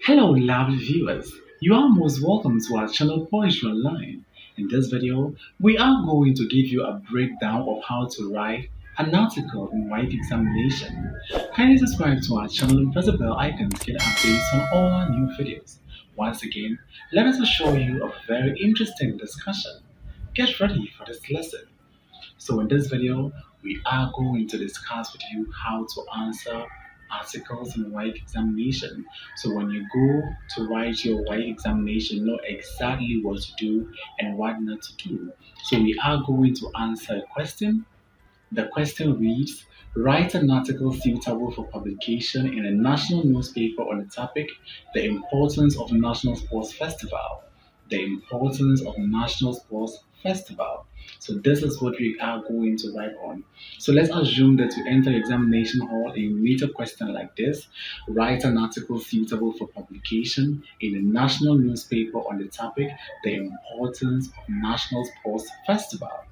Hello, lovely viewers. You are most welcome to our channel Poetry Online. In this video, we are going to give you a breakdown of how to write an article in Waec examination. Kindly subscribe to our channel and press the bell icon to get updates on all our new videos. Once again, let us assure you of a very interesting discussion. Get ready for this lesson. So in this video, we are going to discuss with you how to answer articles in Waec examination. So when you go to write your Waec examination, you know exactly what to do and what not to do. So we are going to answer a question. The question reads, write an article suitable for publication in a national newspaper on the topic, the importance of National Sports Festival. The importance of National Sports Festival. So this is what we are going to write on. So let's assume that you enter examination hall and you meet a question like this. Write an article suitable for publication in a national newspaper on the topic, the importance of National Sports Festival.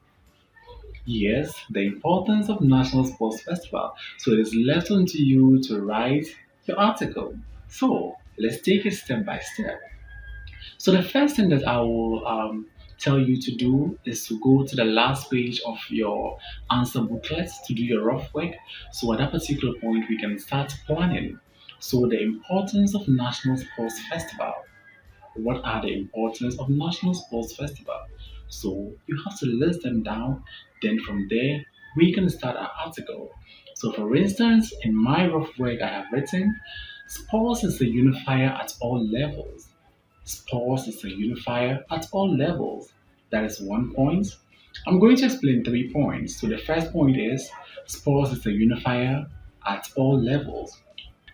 Yes, the importance of National Sports Festival. So it is left unto you to write your article. So let's take it step by step. So the first thing that I will tell you to do is to go to the last page of your answer booklet to do your rough work. So at that particular point, we can start planning. So the importance of National Sports Festival. What are the importance of National Sports Festival? So you have to list them down. Then from there, we can start our article. So for instance, in my rough work, I have written, sports is a unifier at all levels. Sports is a unifier at all levels. That is one point. I'm going to explain 3 points. So the first point is sports is a unifier at all levels.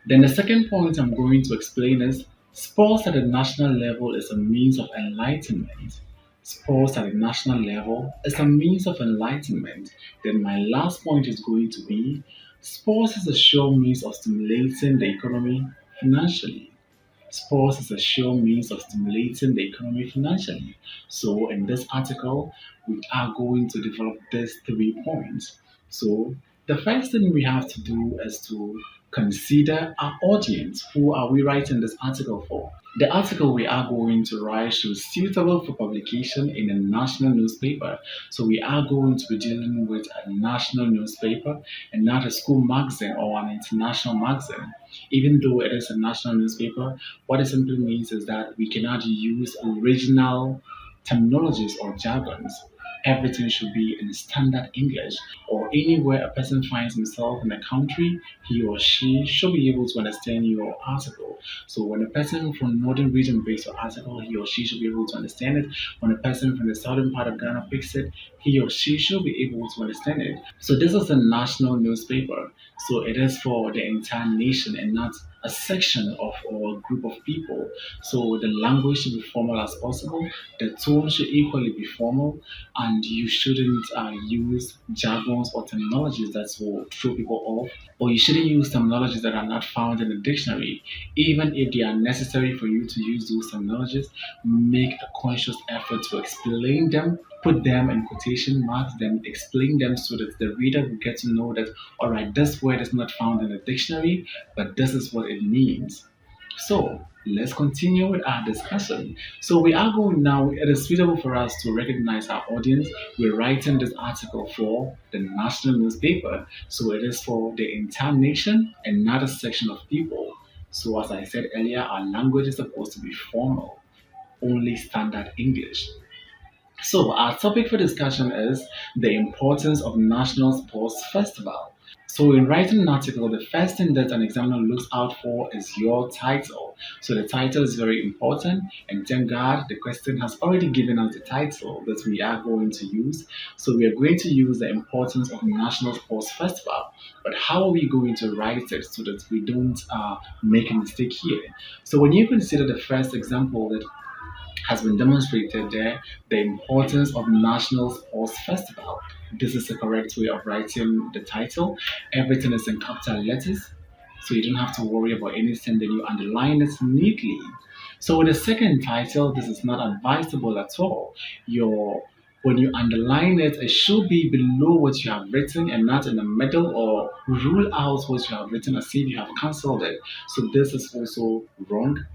Then the second point I'm going to explain is sports at the national level is a means of enlightenment. Sports at the national level is a means of enlightenment. Then my last point is going to be sports is a sure means of stimulating the economy financially. Sports is a sure means of stimulating the economy financially. So in this article, we are going to develop these 3 points. So the first thing we have to do is to consider our audience. Who are we writing this article for? The article we are going to write should be suitable for publication in a national newspaper. So we are going to be dealing with a national newspaper and not a school magazine or an international magazine. Even though it is a national newspaper, what it simply means is that we cannot use original terminologies or jargons. Everything should be in standard English, or anywhere a person finds himself in a country, he or she should be able to understand your article. So when a person from northern region picks your article, he or she should be able to understand it. When a person from the southern part of Ghana picks it, he or she should be able to understand it. So this is a national newspaper. So it is for the entire nation and not a section of or a group of people. So the language should be formal as possible. The tone should equally be formal, and you shouldn't use jargons or terminologies that will throw people off, or you shouldn't use terminologies that are not found in the dictionary. Even if they are necessary for you to use those terminologies, make a conscious effort to explain them, put them in quotation marks, then explain them so that the reader will get to know that, all right, this word is not found in the dictionary, but this is what it means. So let's continue with our discussion. So we are going now, it is suitable for us to recognize our audience. We're writing this article for the national newspaper. So it is for the entire nation and not a section of people. So as I said earlier, our language is supposed to be formal, only standard English. So, our topic for discussion is the importance of National Sports Festival. So, in writing an article, the first thing that an examiner looks out for is your title. So, the title is very important, and thank God the question has already given us the title that we are going to use. So, we are going to use the importance of National Sports Festival. But how are we going to write it so that we don't make a mistake here? So, when you consider the first example that has been demonstrated there, the importance of National Sports Festival. This is the correct way of writing the title. Everything is in capital letters, so you don't have to worry about anything, then you underline it neatly. So with the second title, this is not advisable at all. Your when you underline it, it should be below what you have written and not in the middle, or rule out what you have written as if you have cancelled it. So this is also wrong.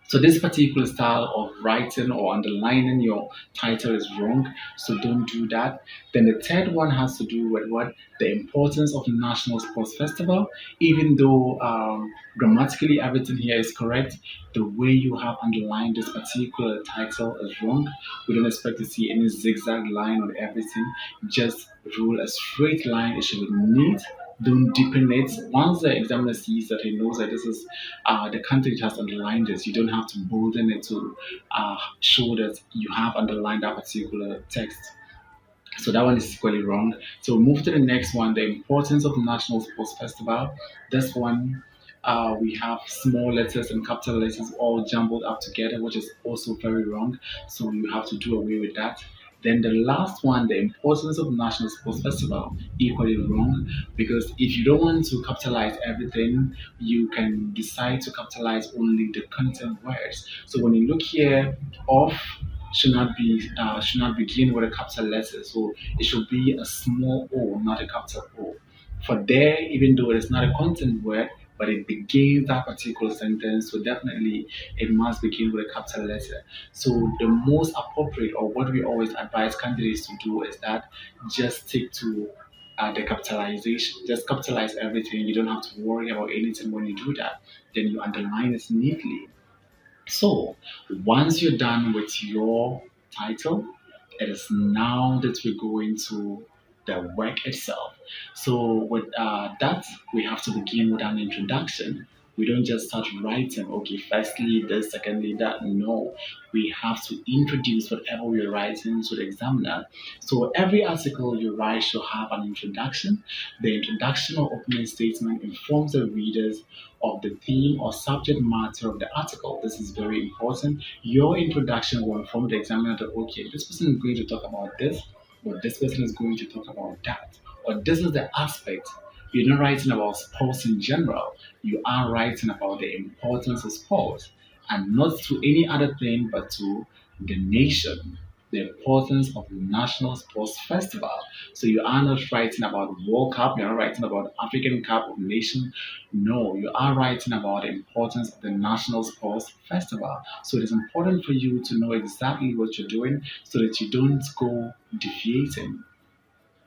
So this particular style of writing or underlining your title is wrong. So don't do that. Then the third one has to do with what the importance of National Sports Festival. Even though grammatically everything here is correct, the way you have underlined this particular title is wrong. We don't expect to see any zigzag line on everything. Just rule a straight line. It should be neat. Don't deepen it. Once the examiner sees that, he knows that this is the content has underlined this. You don't have to bolden it to show that you have underlined that particular text. So that one is equally wrong. So move to the next one, the importance of National Sports Festival. This one, we have small letters and capital letters all jumbled up together, which is also very wrong. So you have to do away with that. Then the last one, the importance of National Sports Festival, equally wrong, because if you don't want to capitalize everything, you can decide to capitalize only the content words. So when you look here, off should not begin with a capital letter. So it should be a small O, not a capital O. For there, even though it's not a content word, but it begins that particular sentence, so definitely it must begin with a capital letter. So the most appropriate, or what we always advise candidates to do, is that just stick to the capitalization. Just capitalize everything. You don't have to worry about anything when you do that. Then you underline it neatly. So, once you're done with your title, it is now that we're going to the work itself. So, with that, we have to begin with an introduction. We don't just start writing, okay, firstly this, secondly that. No, we have to introduce whatever we're writing to the examiner. So, every article you write should have an introduction. The introduction or opening statement informs the readers of the theme or subject matter of the article. This is very important. Your introduction will inform the examiner that, okay, this person is going to talk about this, or this person is going to talk about that, or this is the aspect. You're not writing about sports in general, you are writing about the importance of sports, and not to any other thing but to the nation, the importance of the National Sports Festival. So you are not writing about World Cup, you're not writing about African Cup of Nation. No, you are writing about the importance of the National Sports Festival. So it is important for you to know exactly what you're doing so that you don't go deviating.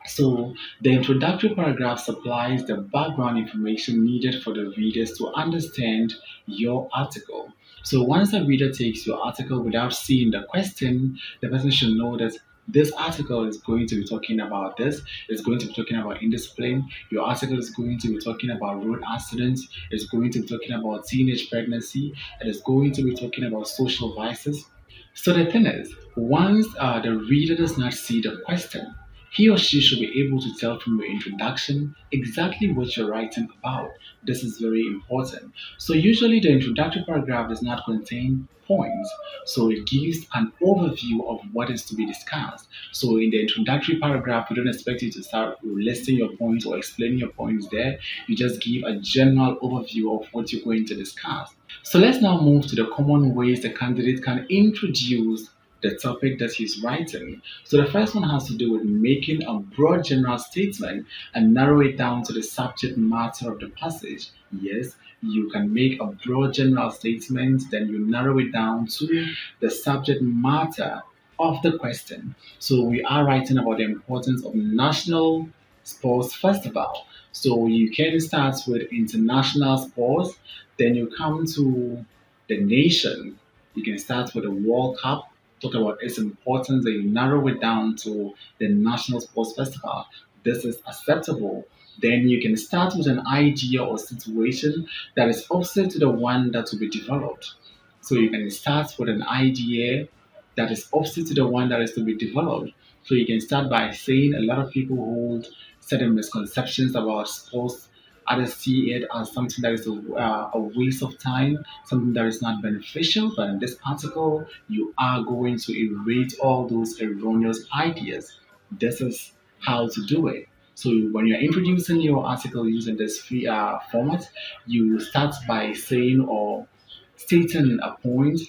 So, the introductory paragraph supplies the background information needed for the readers to understand your article. So, once the reader takes your article without seeing the question, the person should know that this article is going to be talking about this, it's going to be talking about indiscipline, your article is going to be talking about road accidents, it's going to be talking about teenage pregnancy, it is going to be talking about social vices. So the thing is, once the reader does not see the question, he or she should be able to tell from your introduction exactly what you're writing about. This is very important. So usually the introductory paragraph does not contain points. So it gives an overview of what is to be discussed. So in the introductory paragraph, we don't expect you to start listing your points or explaining your points there. You just give a general overview of what you're going to discuss. So let's now move to the common ways the candidate can introduce the topic that he's writing. So the first one has to do with making a broad general statement and narrow it down to the subject matter of the passage. Yes, you can make a broad general statement, then you narrow it down to the subject matter of the question. So we are writing about the importance of National Sports Festival. So you can start with international sports, then you come to the nation. You can start with the World Cup, talk about its importance, and you narrow it down to the National Sports Festival. This is acceptable. Then you can start with an idea or situation that is opposite to the one that will be developed. So you can start with an idea that is opposite to the one that is to be developed. So you can start by saying a lot of people hold certain misconceptions about sports. Others see it as something that is a waste of time, something that is not beneficial. But in this article, you are going to erase all those erroneous ideas. This is how to do it. So when you're introducing your article using this free format, you start by saying or stating a point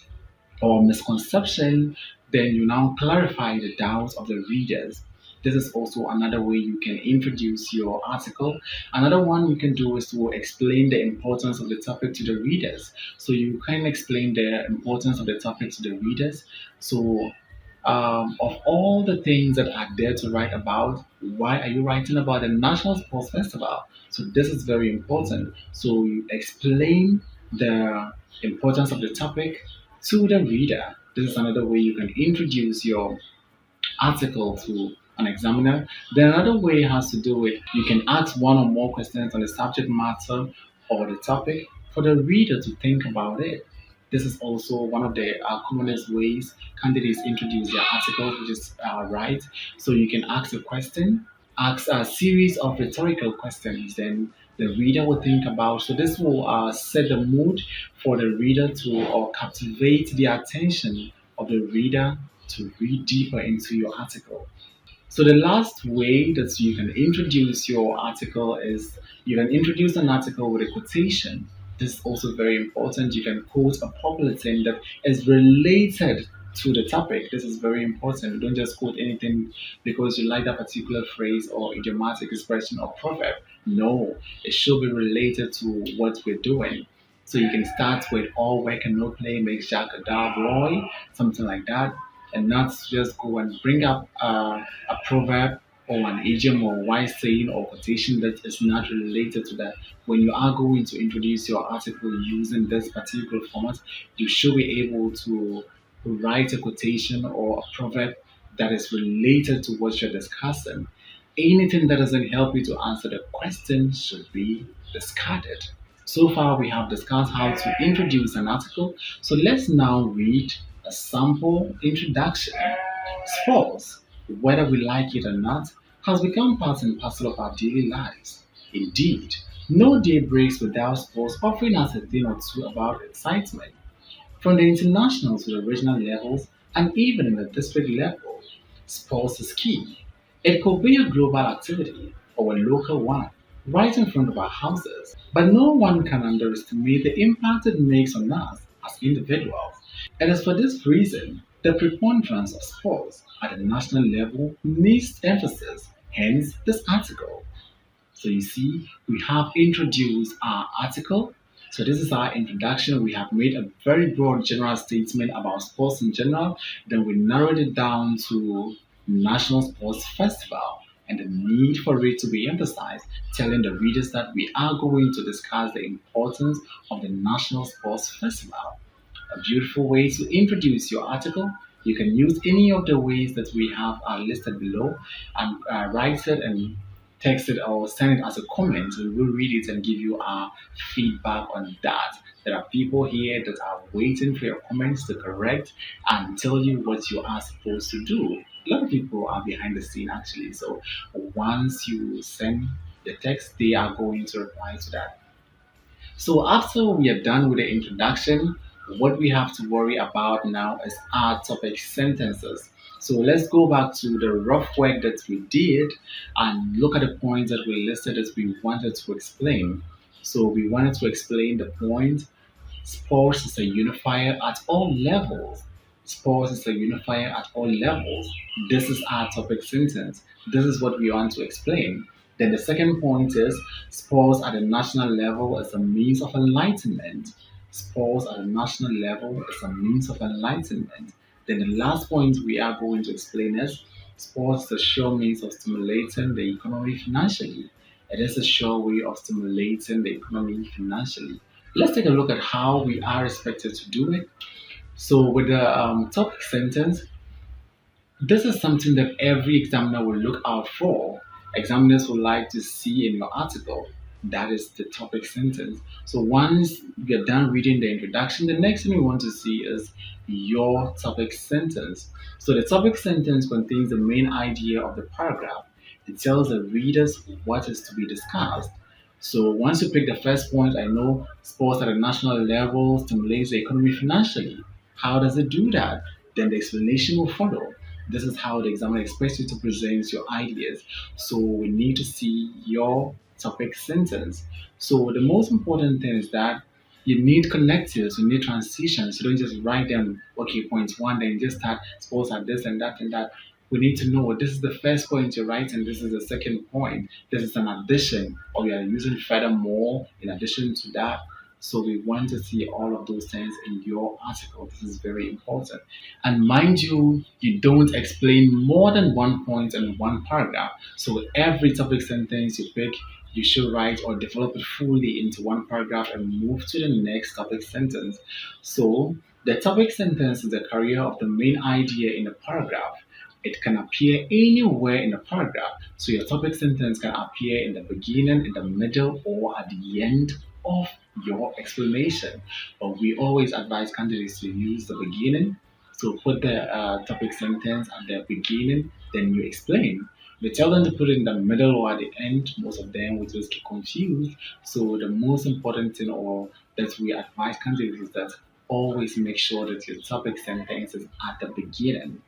or misconception, then you now clarify the doubts of the readers. This is also another way you can introduce your article. Another one you can do is to explain the importance of the topic to the readers. So you can explain the importance of the topic to the readers. So of all the things that are there to write about, why are you writing about the National Sports Festival? So this is very important. So you explain the importance of the topic to the reader. This is another way you can introduce your article to an examiner. Then another way has to do with you can ask one or more questions on the subject matter or the topic for the reader to think about it. This is also one of the commonest ways candidates introduce their articles, which is right. So you can ask a question, ask a series of rhetorical questions, then the reader will think about. So this will set the mood for the reader to or captivate the attention of the reader to read deeper into your article. So the last way that you can introduce your article is you can introduce an article with a quotation. This is also very important. You can quote a popular thing that is related to the topic. This is very important. Don't just quote anything because you like that particular phrase or idiomatic expression or proverb. No, it should be related to what we're doing. So you can start with all work and no play makes Jack a dull boy, something like that, and not just go and bring up a proverb or an idiom or wise saying or quotation that is not related to that. When you are going to introduce your article using this particular format, you should be able to write a quotation or a proverb that is related to what you're discussing. Anything that doesn't help you to answer the question should be discarded. So far, we have discussed how to introduce an article. So let's now read a sample introduction. Sports, whether we like it or not, has become part and parcel of our daily lives. Indeed, no day breaks without sports offering us a thing or two about excitement. From the international to the regional levels, and even in the district level, sports is key. It could be a global activity or a local one, right in front of our houses. But no one can underestimate the impact it makes on us as individuals. It is for this reason the preponderance of sports at the national level needs emphasis, hence this article. So you see, we have introduced our article. So this is our introduction. We have made a very broad general statement about sports in general. Then we narrowed it down to National Sports Festival and the need for it to be emphasized, telling the readers that we are going to discuss the importance of the National Sports Festival. A beautiful way to introduce your article. You can use any of the ways that we have listed below and write it and text it or send it as a comment. We will read it and give you our feedback on that. There are people here that are waiting for your comments to correct and tell you what you are supposed to do. A lot of people are behind the scene actually. So once you send the text, they are going to reply to that. So after we are done with the introduction, what we have to worry about now is our topic sentences. So let's go back to the rough work that we did and look at the points that we listed as we wanted to explain. So we wanted to explain the point sports is a unifier at all levels. Sports is a unifier at all levels. This is our topic sentence. This is what we want to explain. Then the second point is sports at the national level is a means of enlightenment. Sports at the national level is a means of enlightenment. Then the last point we are going to explain is sports is a sure means of stimulating the economy financially. It is a sure way of stimulating the economy financially. Let's take a look at how we are expected to do it. So, with the topic sentence, this is something that every examiner will look out for. Examiners would like to see in your article. That is the topic sentence. So once you're done reading the introduction, the next thing you want to see is your topic sentence. So the topic sentence contains the main idea of the paragraph. It tells the readers what is to be discussed. So once you pick the first point, I know sports at a national level stimulates the economy financially. How does it do that? Then the explanation will follow. This is how the examiner expects you to present your ideas. So we need to see your topic sentence. So the most important thing is that you need connectives, you need transitions. You don't just write them, okay, point one, then you just start sports at this and that and that. We need to know this is the first point you're writing, this is the second point, this is an addition, or you are using furthermore in addition to that. So we want to see all of those things in your article. This is very important. And mind you, you don't explain more than one point in one paragraph. So every topic sentence you pick, you should write or develop it fully into one paragraph and move to the next topic sentence. So the topic sentence is the career of the main idea in a paragraph. It can appear anywhere in a paragraph. So your topic sentence can appear in the beginning, in the middle, or at the end of your explanation. But we always advise candidates to use the beginning. So put the topic sentence at the beginning, then you explain. We tell them to put it in the middle or at the end. Most of them will just get confused. So the most important thing or that we advise candidates is that always make sure that your topic sentence is at the beginning.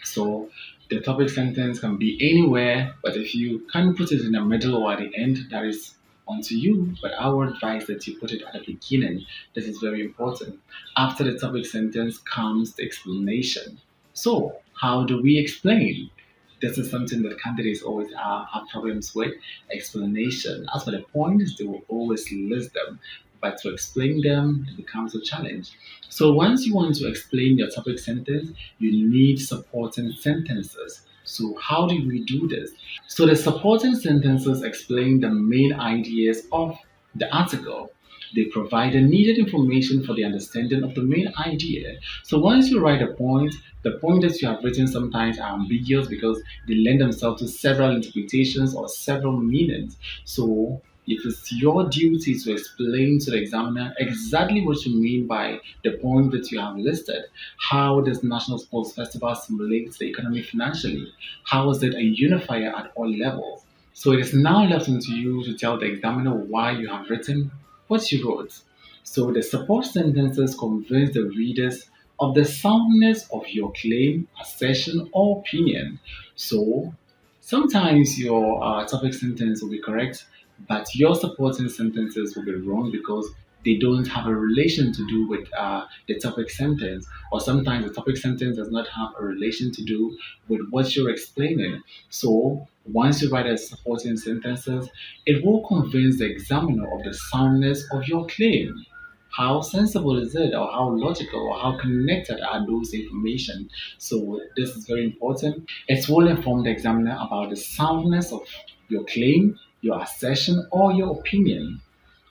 So the topic sentence can be anywhere, but if you can't put it in the middle or at the end, that is onto you. But I would advise that you put it at the beginning. This is very important. After the topic sentence comes the explanation. So, how do we explain? This is something that candidates always have problems with explanation. As for the points, they will always list them, but to explain them, it becomes a challenge. So once you want to explain your topic sentence, you need supporting sentences. So how do we do this? So the supporting sentences explain the main ideas of the article. They provide the needed information for the understanding of the main idea. So once you write a point, the point that you have written sometimes are ambiguous because they lend themselves to several interpretations or several meanings. So it is your duty to explain to the examiner exactly what you mean by the point that you have listed. How does National Sports Festival stimulate the economy financially? How is it a unifier at all levels? So it is now left to you to tell the examiner why you have written what you wrote. So the support sentences convince the readers of the soundness of your claim, assertion, or opinion. So sometimes your topic sentence will be correct, but your supporting sentences will be wrong because they don't have a relation to do with the topic sentence, or sometimes the topic sentence does not have a relation to do with what you're explaining. So once you write a supporting sentences, it will convince the examiner of the soundness of your claim. How sensible is it, or how logical, or how connected are those information? So this is very important. It will inform the examiner about the soundness of your claim, your assertion, or your opinion.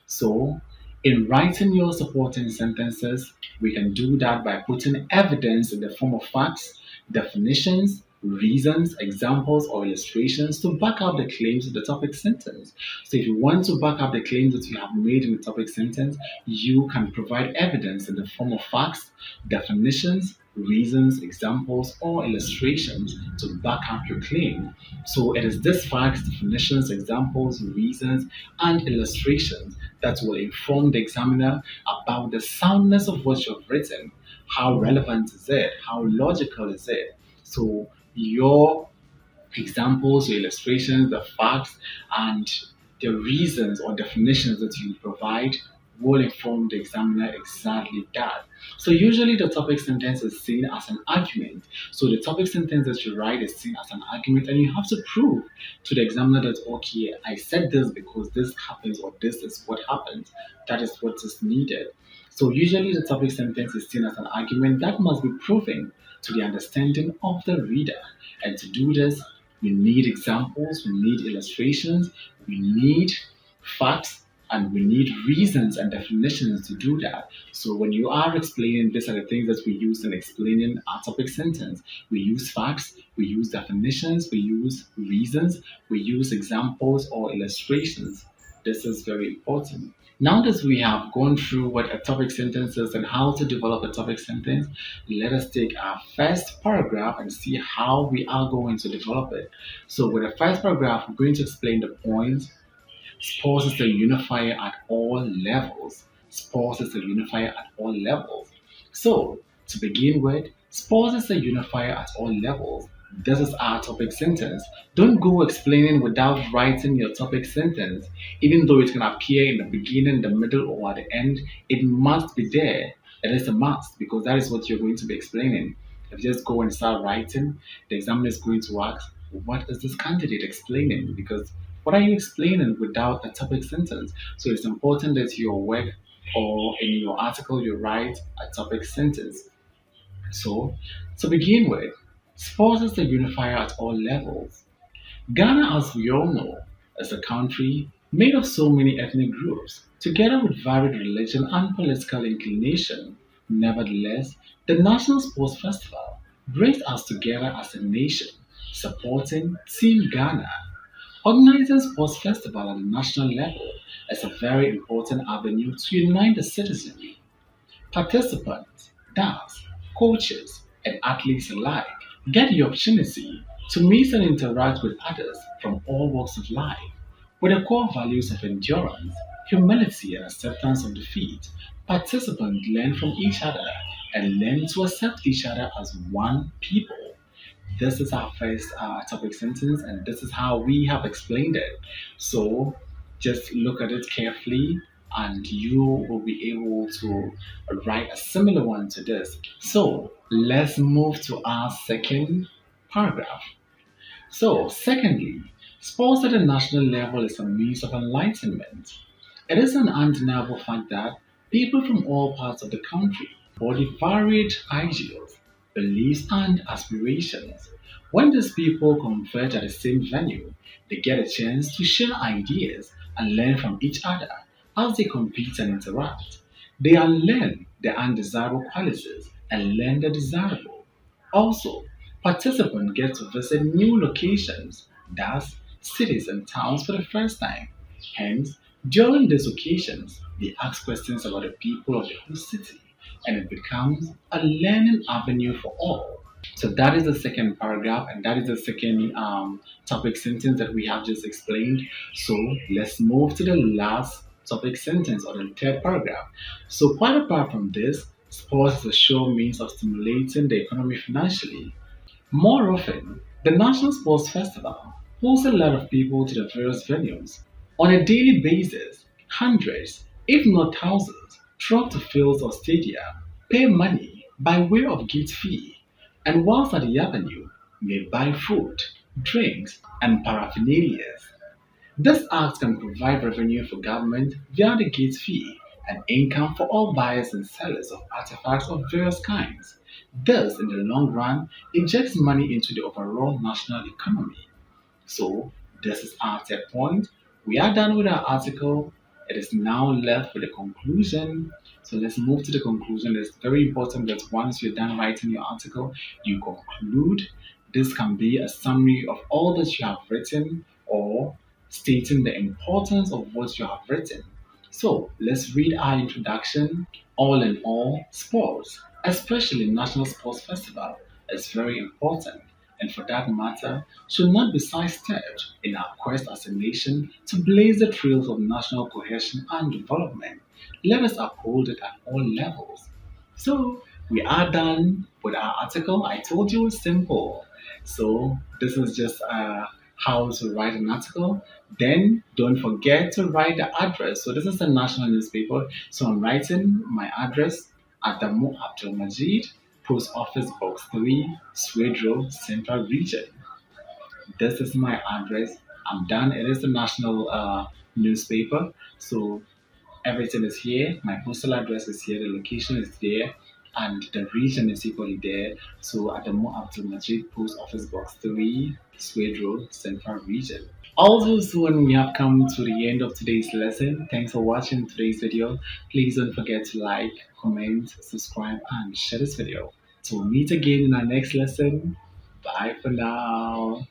So, in writing your supporting sentences, we can do that by putting evidence in the form of facts, definitions, reasons, examples, or illustrations to back up the claims of the topic sentence. So, if you want to back up the claims that you have made in the topic sentence, you can provide evidence in the form of facts, definitions, reasons, examples, or illustrations to back up your claim. So it is these facts, definitions, examples, reasons, and illustrations that will inform the examiner about the soundness of what you've written. How relevant is it? How logical is it? So your examples, your illustrations, the facts, and the reasons or definitions that you provide will inform the examiner exactly that. So usually the topic sentence is seen as an argument. So the topic sentence that you write is seen as an argument, and you have to prove to the examiner that okay, I said this because this happens or this is what happens. That is what is needed. So usually the topic sentence is seen as an argument that must be proven to the understanding of the reader. And to do this, we need examples, we need illustrations, we need facts, and we need reasons and definitions to do that. So when you are explaining, these are the things that we use in explaining our topic sentence. We use facts, we use definitions, we use reasons, we use examples or illustrations. This is very important. Now that we have gone through what a topic sentence is and how to develop a topic sentence, let us take our first paragraph and see how we are going to develop it. So with the first paragraph, we're going to explain the points. Sports is a unifier at all levels. Sports is a unifier at all levels. So, to begin with, sports is a unifier at all levels. This is our topic sentence. Don't go explaining without writing your topic sentence. Even though it can appear in the beginning, the middle, or at the end, it must be there. It is a must because that is what you're going to be explaining. If you just go and start writing, the examiner is going to ask, what is this candidate explaining? Because what are you explaining without a topic sentence? So it's important that your work or in your article you write a topic sentence. So, to begin with, sports is the unifier at all levels. Ghana, as we all know, is a country made of so many ethnic groups, together with varied religion and political inclination. Nevertheless, the National Sports Festival brings us together as a nation, supporting Team Ghana. Organizing sports festival at the national level is a very important avenue to unite the citizenry. Participants, staff, coaches, and athletes alike get the opportunity to meet and interact with others from all walks of life. With the core values of endurance, humility, and acceptance of defeat, participants learn from each other and learn to accept each other as one people. This is our first topic sentence, and this is how we have explained it. So just look at it carefully, and you will be able to write a similar one to this. So let's move to our second paragraph. So, secondly, sports at the national level is a means of enlightenment. It is an undeniable fact that people from all parts of the country embody varied ideals, beliefs, and aspirations. When these people converge at the same venue, they get a chance to share ideas and learn from each other as they compete and interact. They unlearn the undesirable qualities and learn the desirable. Also, participants get to visit new locations, thus cities and towns for the first time. Hence, during these occasions, they ask questions about the people of the whole city, and it becomes a learning avenue for all. So that is the second paragraph, and that is the second topic sentence that we have just explained. So let's move to the last topic sentence or the third paragraph. So quite apart from this, sports is a sure means of stimulating the economy financially. More often, the National Sports Festival pulls a lot of people to the various venues. On a daily basis, hundreds, if not thousands, flock to fields or stadia, pay money by way of gate fee, and whilst at the avenue, may buy food, drinks, and paraphernalia. This act can provide revenue for government via the gate fee and income for all buyers and sellers of artifacts of various kinds. Thus, in the long run, injects money into the overall national economy. So, this is our third point. We are done with our article. It is now left with the conclusion. So, let's move to the conclusion. It's very important that once you're done writing your article, you conclude. This can be a summary of all that you have written or stating the importance of what you have written. So, let's read our introduction. All in all, sports, especially National Sports Festival, is very important and for that matter, should not be sidestepped in our quest as a nation to blaze the trails of national cohesion and development. Let us uphold it at all levels. So, we are done with our article. I told you it's simple. So, this is just how to write an article. Then, don't forget to write the address. So, this is a national newspaper. So, I'm writing my address Adamu Abdul Majid, Post Office Box 3, Swedro, Central Region. This is my address. I'm done. It is the national newspaper. So everything is here. My postal address is here. The location is there. And the region is equally there. So at the Abdul Majid Post Office Box 3, Swedro, Central Region. Also, soon we have come to the end of today's lesson. Thanks for watching today's video. Please don't forget to like, comment, subscribe, and share this video. So we'll meet again in our next lesson. Bye for now.